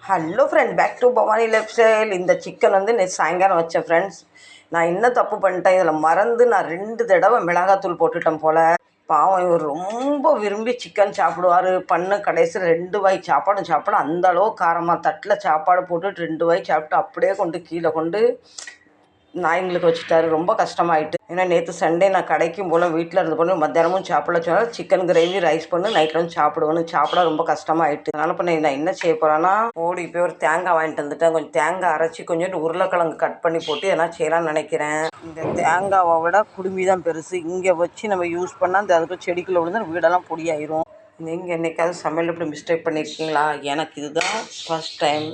Hello friend, back to Bhavani life style. இந்த chicken வந்து நேற்று சாயங்காலம் வச்சேன் ஃப்ரெண்ட்ஸ். நான் என்ன தப்பு பண்ணிட்டேன், இதில் மறந்து நான் 2 தடவை மிளகாத்தூள் போட்டுட்டேன் போல். பாவம், இவர் ரொம்ப விரும்பி சிக்கன் சாப்பிடுவார். கடைசியில் 2 வாய் சாப்பாடும் சாப்பிட அந்த அளவு காரமாக தட்டில் சாப்பாடு போட்டுட்டு 2 வாய் சாப்பிட்டு அப்படியே கொண்டு கீழே கொண்டு நாய்ங்களுக்கு வச்சுட்டாரு. ரொம்ப கஷ்டமாயிட்டு. ஏன்னா நேற்று சண்டே நான் கடைக்கும் போல் வீட்டில் இருந்து போல மத்தியானமும் சாப்பிட சொன்னால் சிக்கன் கிரேவி ரைஸ் பண்ணி நைட்டில் வந்து சாப்பிடுவேன்னு சாப்பிட ரொம்ப கஷ்டமாயிட்டு. அதனால் இப்போ நான் என்ன செய்ய போகிறேன்னா, ஓடி போய் ஒரு தேங்காய் வாங்கிட்டு வந்துட்டேன். கொஞ்சம் தேங்காய் அரைச்சி கொஞ்சோண்டு உருளைக்கிழங்கு கட் பண்ணி போட்டு எதனா செய்யலாம்னு நினைக்கிறேன். இந்த தேங்காவை விட குடுமி தான் பெருசு. இங்கே வச்சு நம்ம யூஸ் பண்ணால் அந்த அதுக்கு செடிக்குள்ளே விழுந்து வீடெல்லாம் பொடியாயிரும். நீங்கள் என்னைக்காவது சமையல் இப்படி மிஸ்டேக் பண்ணியிருக்கீங்களா? எனக்கு இதுதான் ஃபர்ஸ்ட் டைம்.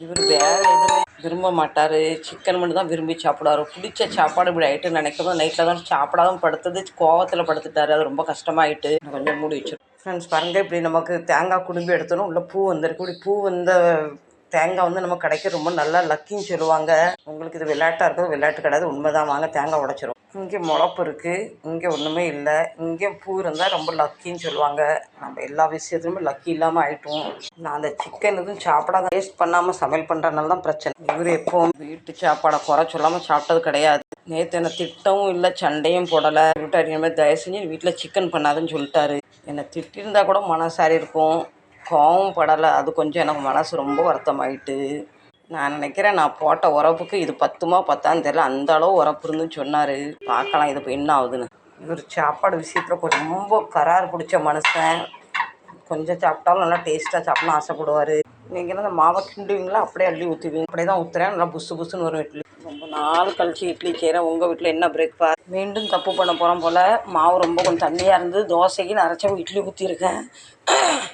இவர் வேறு எதுவுமே விரும்ப மாட்டார், சிக்கன் மட்டும் தான் விரும்பி சாப்பிடுவார். பிடிச்ச சாப்பாடு இப்படி ஆகிட்டு நினைக்கவும் நைட்டில் தான் சாப்பிடாதான் படுத்தது, கோவத்தில் படுத்துட்டார். அது ரொம்ப கஷ்டமாயிட்டு கொஞ்சம் மூடி வச்சிடும். ஃப்ரெண்ட்ஸ் பாருங்கள், இப்படி நமக்கு தேங்காய் குடும்பி எடுத்தோன்னா உள்ள பூ வந்திருக்கு. இப்படி பூ வந்த தேங்காய் வந்து நம்ம கிடைக்க ரொம்ப நல்லா லக்கின்னு சொல்லுவாங்க. உங்களுக்கு இது விளையாட்டாக இருக்குது, விளையாட்டு கிடையாது, உண்மைதான். வாங்க தேங்காய் உடைச்சிரும். இங்கே முளப்பு இருக்குது, இங்கே ஒன்றுமே இல்லை. இங்கே பூ இருந்தால் ரொம்ப லக்கின்னு சொல்லுவாங்க. நம்ம எல்லா விஷயத்துலையுமே லக்கி இல்லாமல் ஆகிட்டோம். நான் அந்த சிக்கன் எதுவும் சாப்பிடாத வேஸ்ட் பண்ணாமல் சமையல் பண்ணுறதுனால தான் பிரச்சனை. இவர் எப்போவும் வீட்டு சாப்பாடை குறை சொல்லாமல் சாப்பிட்டது கிடையாது. நேற்று என்னை திட்டவும் இல்லை, சண்டையும் போடலை. விட்டார், இனிமேல் தயவு செஞ்சு வீட்டில் சிக்கன் பண்ணாதுன்னு சொல்லிட்டாரு. என்னை திட்டிருந்தால் கூட மனசாரி இருக்கும், கோவம் படலை. அது கொஞ்சம் எனக்கு மனசு ரொம்ப வருத்தமாயிட்டு. நான் நினைக்கிறேன், நான் போட்ட உரப்புக்கு இது 10மா 10ஆன்னு தெரியல, அந்த அளவு உரப்பு இருந்துன்னு சொன்னார். பார்க்கலாம் இது இப்போ என்ன ஆகுதுன்னு. இவர் சாப்பாடு விஷயத்தில் ரொம்ப கரார் பிடிச்ச மனுஷன். கொஞ்சம் சாப்பிட்டாலும் நல்லா டேஸ்ட்டாக சாப்பிடணும் ஆசைப்படுவார். நீங்கள் அந்த மாவை கிண்டுவீங்களா, அப்படியே அள்ளி ஊற்றுவீங்க? அப்படியே தான் ஊற்றுறேன், நல்லா புசு புசுன்னு வரும் இட்லி. ரொம்ப நாள் கழிச்சு இட்லி செய்கிறேன். உங்கள் வீட்டில் என்ன பிரேக்ஃபாஸ்ட்? மீண்டும் தப்பு பண்ண போகிறோம் போல். மாவு ரொம்ப கொஞ்சம் தண்ணியாக இருந்து தோசைக்கு அரைச்ச இட்லி ஊற்றிருக்கேன்.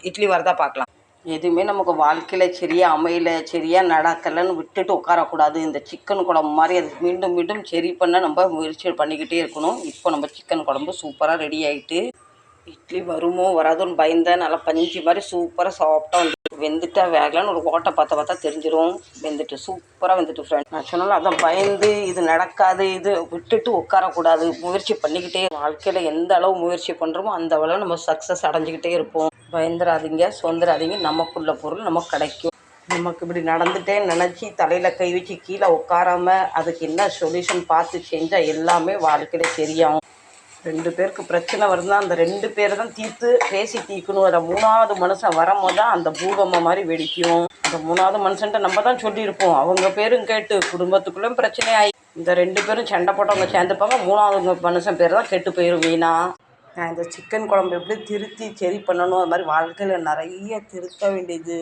இட்லி வரதா பார்க்கலாம். எதுவுமே நமக்கு வாழ்க்கையில் சரியாக அமையல, சரியாக நடக்கலைன்னு விட்டுட்டு உட்காரக்கூடாது. இந்த சிக்கன் குழம்பு மாதிரி அது மீண்டும் மீண்டும் சரி பண்ண நம்ம முயற்சி பண்ணிக்கிட்டே இருக்கணும். இப்போ நம்ம சிக்கன் குழம்பு சூப்பராக ரெடி ஆகிட்டு. இட்லி வருமோ வராதுன்னு பயந்தேன். நல்லா பஞ்சு மாதிரி சூப்பராக சாஃப்டாக வந்து வெந்துட்டா வேகலான்னு ஒரு ஓட்டை பார்த்தா தெரிஞ்சிடும். வெந்துட்டு சூப்பராக வெந்துட்டு ஃப்ரெண்ட். நான் சொன்னாலும் அதான் பயந்து இது நடக்காது, இது விட்டுட்டு உட்காரக்கூடாது, முயற்சி பண்ணிக்கிட்டே. வாழ்க்கையில் எந்த அளவு முயற்சி பண்ணுறோமோ அந்த அளவு நம்ம சக்ஸஸ் அடைஞ்சிக்கிட்டே இருப்போம். பயந்துடாதீங்க, சொந்துடாதீங்க. நமக்குள்ள பொருள் நமக்கு கிடைக்கும். நமக்கு இப்படி நடந்துகிட்டே நினச்சி தலையில் கை வச்சு கீழே உட்காராமல் அதுக்கு என்ன சொல்யூஷன் பார்த்து செஞ்சால் எல்லாமே வாழ்க்கையில் சரியாகும். 2 பேருக்கு பிரச்சனை வருதுன்னா அந்த 2 பேரை தான் பேசி தீர்க்கணும். அதை 3வது மனுஷன் வரும்போது தான் அந்த பூகம்பம் மாதிரி வெடிக்கும். அந்த 3வது மனுஷன்ட்ட நம்ம தான் சொல்லியிருப்போம், அவங்க பேரும் கேட்டு குடும்பத்துக்குள்ளே பிரச்சனை ஆகி இந்த 2 பேரும் சண்டை போட்டவங்க சேர்ந்துப்பாங்க. 3வது மனுஷன் பேர் தான் கெட்டு போயிடும் வீணா. நான் இந்த சிக்கன் குழம்பு எப்படி திருத்தி சரி பண்ணணும், அது மாதிரி வாழ்க்கையில் நிறைய திருத்த வேண்டியது